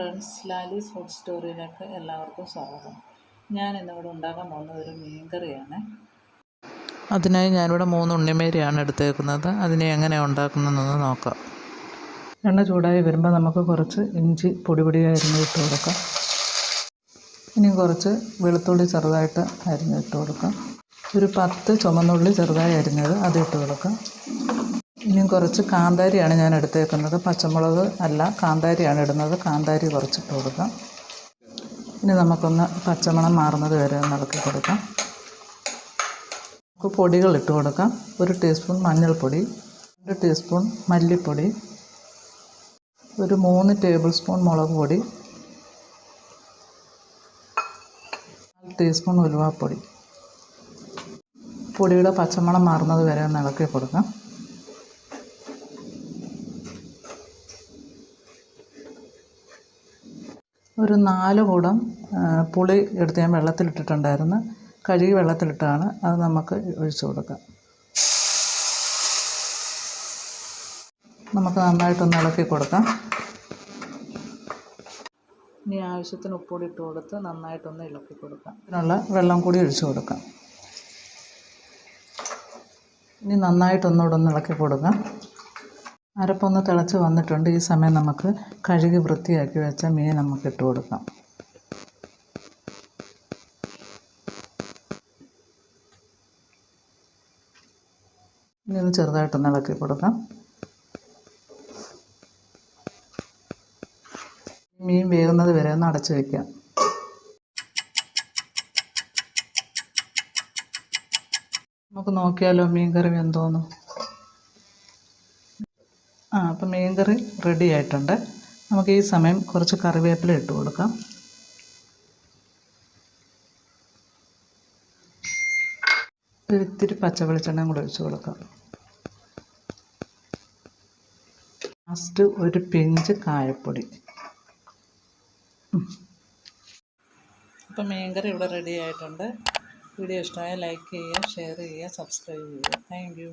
Friends, Lalees food സ്റ്റോറിയിലേക്ക് എല്ലാവർക്കും സ്വാഗതം. ഞാൻ ഇന്നിവിടെ ഉണ്ടാക്കാൻ പോകുന്നത് ഒരു മീൻകറിയാണ്. അതിനായി ഞാനിവിടെ 3 ഉണ്ണിമേരിയാണ് എടുത്തേക്കുന്നത്. അതിനെ എങ്ങനെയാണ് ഉണ്ടാക്കുന്നതെന്ന് നോക്കാം. എണ്ണ ചൂടായി വരുമ്പോൾ നമുക്ക് കുറച്ച് ഇഞ്ചി പൊടിയായി അരിഞ്ഞിട്ട് കൊടുക്കാം. ഇനിയും കുറച്ച് വെളുത്തുള്ളി ചെറുതായിട്ട് അരിഞ്ഞിട്ട് കൊടുക്കാം. ഒരു 10 ചുമന്നുള്ളി ചെറുതായി അരിഞ്ഞത് അതിട്ട് കൊടുക്കാം. ഇനിയും കുറച്ച് കാന്താരിയാണ് ഞാൻ എടുത്തേക്കുന്നത്. പച്ചമുളക് അല്ല, കാന്താരിയാണ് ഇടുന്നത്. കാന്താരി കുറച്ചിട്ട് കൊടുക്കാം. ഇനി നമുക്കൊന്ന് പച്ചമണം മാറുന്നത് വരെ ഒന്ന് ഇളക്കി കൊടുക്കാം. നമുക്ക് പൊടികൾ ഇട്ട് കൊടുക്കാം. 1 ടീസ്പൂൺ മഞ്ഞൾപ്പൊടി, 2 ടീസ്പൂൺ മല്ലിപ്പൊടി, ഒരു 3 ടേബിൾ സ്പൂൺ മുളക് പൊടി, 4 ടീസ്പൂൺ ഉലുവാപ്പൊടി. പൊടിയുടെ പച്ചമണം മാറുന്നത് വരെ ഒന്ന് ഇളക്കി കൊടുക്കാം. ഒരു 4 കുടം പുളി എടുത്ത് ഞാൻ വെള്ളത്തിലിട്ടിട്ടുണ്ടായിരുന്നു. കഴുകി വെള്ളത്തിലിട്ടാണ്. അത് നമുക്ക് ഒഴിച്ചു കൊടുക്കാം. നമുക്ക് നന്നായിട്ടൊന്ന് ഇളക്കി കൊടുക്കാം. ഇനി ആവശ്യത്തിന് ഉപ്പുകൂടി ഇട്ട് കൊടുത്ത് നന്നായിട്ടൊന്ന് ഇളക്കി കൊടുക്കാം. ഇതിനുള്ള വെള്ളം കൂടി ഒഴിച്ചു കൊടുക്കാം. ഇനി നന്നായിട്ടൊന്നുകൂടെ ഒന്ന് ഇളക്കി കൊടുക്കാം. അരപ്പൊന്ന് തിളച്ച് വന്നിട്ടുണ്ട്. ഈ സമയം നമുക്ക് കഴുകി വൃത്തിയാക്കി വെച്ച മീൻ നമുക്ക് ഇട്ട് കൊടുക്കാം. ഇനി ഒന്ന് ചെറുതായിട്ടൊന്ന് ഇളക്കി കൊടുക്കാം. മീൻ വേകുന്നത് വരെ ഒന്ന് അടച്ചു വയ്ക്കാം. നമുക്ക് നോക്കിയാലോ മീൻ കറി വെന്തോന്ന്. അപ്പം മീൻ കറി റെഡി ആയിട്ടുണ്ട്. നമുക്ക് ഈ സമയം കുറച്ച് കറിവേപ്പില ഇട്ട് കൊടുക്കാം. ഇത്തിരി പച്ച വെളിച്ചെണ്ണയും കൂടെ ഒഴിച്ച് കൊടുക്കാം. ലാസ്റ്റ് ഒരു പിഞ്ച് കായപ്പൊടി. അപ്പം മീൻ കറി ഇവിടെ റെഡി ആയിട്ടുണ്ട്. വീഡിയോ ഇഷ്ടമായാൽ ലൈക്ക് ചെയ്യുക, ഷെയർ ചെയ്യുക, സബ്സ്ക്രൈബ് ചെയ്യുക. Thank you.